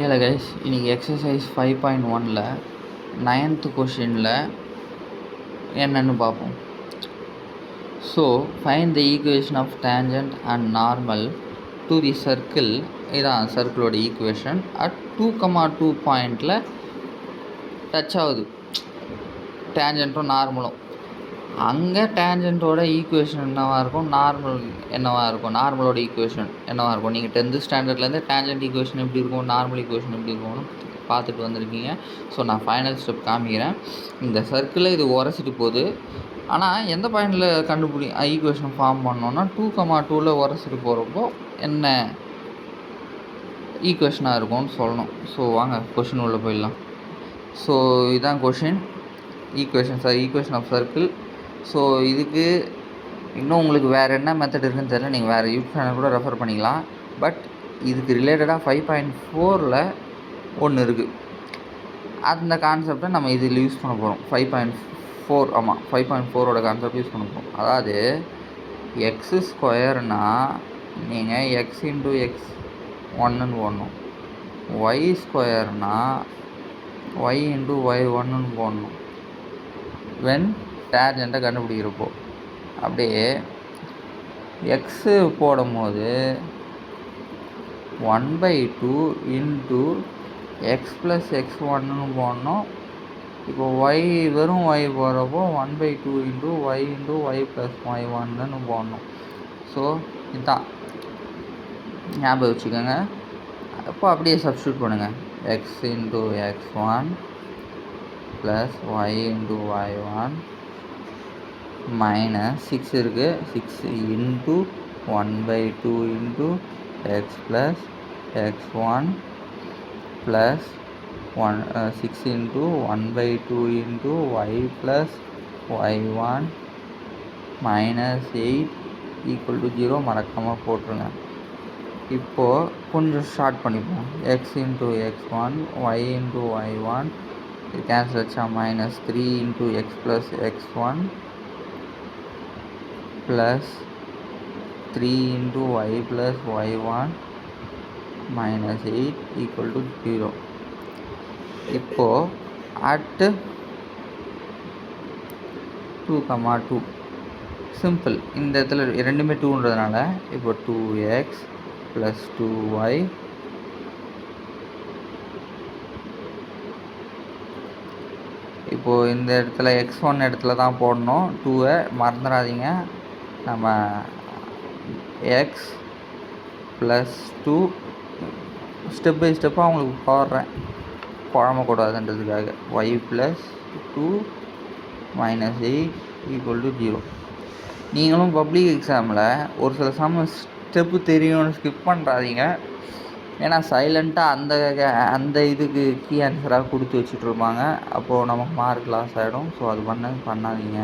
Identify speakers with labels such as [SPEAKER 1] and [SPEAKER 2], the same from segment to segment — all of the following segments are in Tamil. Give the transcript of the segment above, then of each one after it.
[SPEAKER 1] ஏல கைஸ், இன்றைக்கி எக்ஸசைஸ் 5.1ல் 9th கொஷினில் என்னென்னு பார்ப்போம். So find the equation of tangent and normal to the circle. இதான் சர்க்கிளோட ஈக்குவேஷன். அட் 2,2 பாயிண்டில் டச் ஆகுது டேஞ்சன்ட்டும் நார்மலும். அங்கே டேஞ்சன்ட்டோட ஈக்குவேஷன் என்னவாக இருக்கும், நார்மல் என்னவாக இருக்கும், நார்மலோட ஈக்குவேஷன் என்னவாக இருக்கும். நீங்கள் 10th ஸ்டாண்டர்ட்லேருந்து டேஞ்சன்ட் ஈக்குவேஷன் எப்படி இருக்கும், நார்மல் ஈக்குவேஷன் எப்படி இருக்கும்னு பார்த்துட்டு வந்திருக்கீங்க. ஸோ நான் ஃபைனல் ஸ்டெப் காமிக்கிறேன். இந்த சர்க்கிளில் இது உரசிட்டு போகுது. ஆனால் எந்த பாயிண்டில் ஈக்குவேஷன் ஃபார்ம் பண்ணோன்னா 2,2ல் உரசிட்டு போகிறப்போ என்ன ஈக்குவேஷனாக இருக்கும்னு சொல்லணும். ஸோ வாங்க கொஷின் உள்ளே போயிடலாம். ஸோ இதுதான் question. Equation of circle. So இதுக்கு இன்னும் உங்களுக்கு வேறு என்ன மெத்தட் இருக்குதுன்னு தெரியல, நீங்கள் வேறு யூடியூப் சேனல் கூட ரெஃபர் பண்ணிக்கலாம். பட் இதுக்கு ரிலேட்டடாக 5.4ல் ஒன்று இருக்குது. அந்த கான்செப்டை நம்ம இதில் யூஸ் பண்ண போகிறோம். 5.4 ஆமாம், 5.4ஓட கான்செப்ட் யூஸ் பண்ண போகிறோம். அதாவது எக்ஸு ஸ்கொயர்னால் நீங்கள் எக்ஸ் இன்ட்டு எக்ஸ் ஒன்றுன்னு போடணும். ஒய் ஸ்கொயர்னால் ஒய் இன்ட்டு ஒய் ஒன்றுன்னு போடணும். வென் டேஞ்சண்ட்டை கண்டுபிடிக்கிறப்போ அப்படியே எக்ஸு போடும்போது 1/2 இன்ட்டு எக்ஸ் ப்ளஸ் எக்ஸ் ஒன்றுன்னு போடணும். இப்போ ஒய் வெறும் ஒய் போடுறப்போ 1/2 இன்ட்டு ஒய் ப்ளஸ் ஒய் ஒன்றுன்னு போடணும். ஸோ இதுதான் ஞாபகம் வச்சுக்கோங்க. அப்போ அப்படியே சப்ஸ்டியூட் பண்ணுங்கள். X into x one plus y into y one minus 6 இருக்குது. 6 into 1/2 into x plus x one plus 6 into 1/2 into y plus y one minus 8 equal to 0 மறக்காமல் போட்டுருங்க. இப்போது கொஞ்சம் ஷார்ட் பண்ணிப்போம். X into x one y into y one இது கேன்சல் வச்சா minus 3 into x plus x one plus 3 into y plus y1 minus 8 equal to 0. இப்போ at 2,2 சிம்பிள். இந்த இடத்துல ரெண்டுமே 2ன்றதுனால இப்போ 2x plus 2y இப்போது இந்த இடத்துல x1 இடத்துல தான் போடணும். 2வை மறந்துடாதீங்க. நம்ம எக்ஸ் ப்ளஸ் 2 ஸ்டெப் பை ஸ்டெப்பாக அவங்களுக்கு போடுறேன் குழம்பக்கூடாதுன்றதுக்காக. Y plus 2 minus 8 equal to 0. நீங்களும் பப்ளிக் எக்ஸாமில் ஒரு சில ஸ்டெப்பு தெரியும்னு ஸ்கிப் பண்ணுறாதீங்க. ஏன்னா சைலண்ட்டாக அந்த இதுக்கு கீ ஆன்சராக கொடுத்து வச்சுட்ருப்பாங்க. அப்போது நமக்கு மார்க் லாஸ் ஆகிடும். ஸோ அது பண்ணாதீங்க.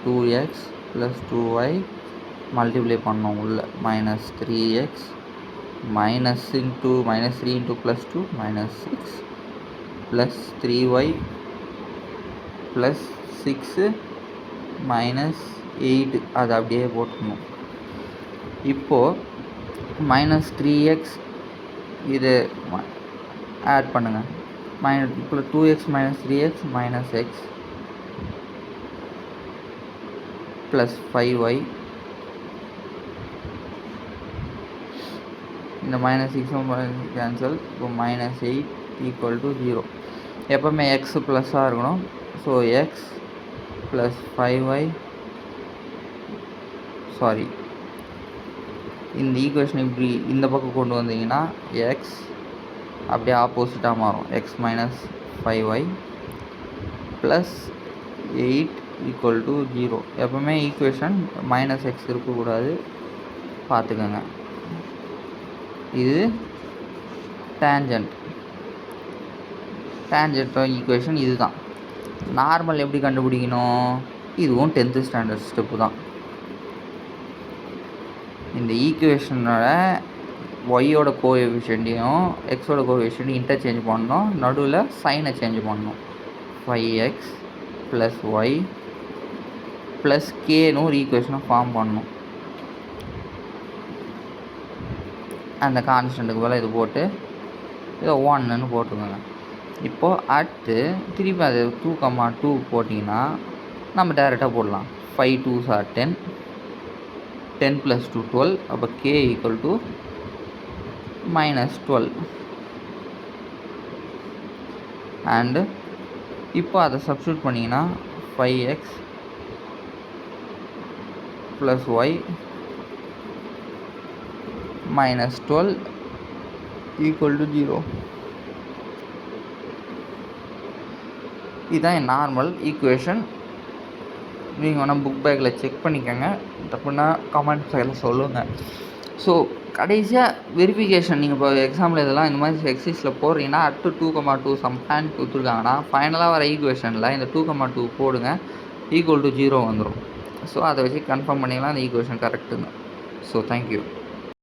[SPEAKER 1] 2x ப்ளஸ் 2y மல்டிப்ளை பண்ணோம் உள்ள minus 3x minus 3 into plus 2 minus 6 plus 3y plus 6 minus 8 அது அப்படியே போட்டுக்கணும். இப்போது மைனஸ் 3x இது ஆட் பண்ணுங்கள். இப்போ 2x minus 3x minus X plus 5y இந்த மைனஸ் 6 கேன்சல். இப்போ மைனஸ் 8 ஈக்குவல் டு 0. எப்போவுமே எக்ஸ் ப்ளஸ்ஸாக இருக்கணும். ஸோ எக்ஸ் ப்ளஸ் 5y இந்த ஈக்குவேஷன் இப்படி இந்த பக்கம் கொண்டு வந்தீங்கன்னா எக்ஸ் அப்படியே ஆப்போசிட்டாக மாறும். X minus 5y plus 8 equal to 0. எப்போவுமே ஈக்குவேஷன் மைனஸ் எக்ஸ் இருக்கக்கூடாது, பார்த்துக்கோங்க. இது டேஞ்சன்ட் ஈக்குவேஷன் இது தான். நார்மல் எப்படி கண்டுபிடிக்கணும், இதுவும் 10th ஸ்டாண்டர்ட் ஸ்டெப்பு தான். இந்த ஈக்குவேஷனோட ஒய்யோட கோஎஃபிஷியன்ட்டையும் எக்ஸோட கோஎஃபிஷியன்ட்டையும் இன்டர்சேஞ்ச் பண்ணணும். நடுவில் சைனை சேஞ்ச் பண்ணணும். 5x ப்ளஸ் ஒய் ப்ளஸ் கேன்னு ஒரு ஈக்குவேஷனை ஃபார்ம் பண்ணணும். அந்த கான்ஸ்டன்ட்டுக்கு பதிலாக இது போட்டு இதை 1ன்னு போட்டுக்கோங்க. இப்போது அடுத்து திருப்பி அது 2,2 போட்டிங்கன்னா நம்ம டேரெக்டாக போடலாம். 5 2s are 10, 10 + 2 12. அப்போ k = -12. அண்டு இப்போ அதை சப்ஸ்டியூட் பண்ணிங்கன்னா 5x + y -12 = 0. இதுதான் என் நார்மல் ஈக்குவேஷன். நீங்கள் வேணால் புக் பேக்கில் செக் பண்ணிக்கோங்க. தப்புன்னா கமெண்ட் சைடில் சொல்லுங்கள். ஸோ கடைசியாக வெரிஃபிகேஷன் நீங்கள் இப்போ எக்ஸாம்பிள் இதெல்லாம் இந்த மாதிரி எக்ஸசைஸில் போடுறீங்கன்னா அப் டு 2,2 சம் பாயிண்ட் கொடுத்துருக்காங்கன்னா ஃபைனலாக வர ஈக்குவேஷனில் இந்த 2,2 போடுங்க, = 0 வந்துடும். ஸோ அதை வச்சு கன்ஃபார்ம் பண்ணிக்கலாம் அந்த ஈக்குவேஷன் கரெக்டுங்க. So thank you.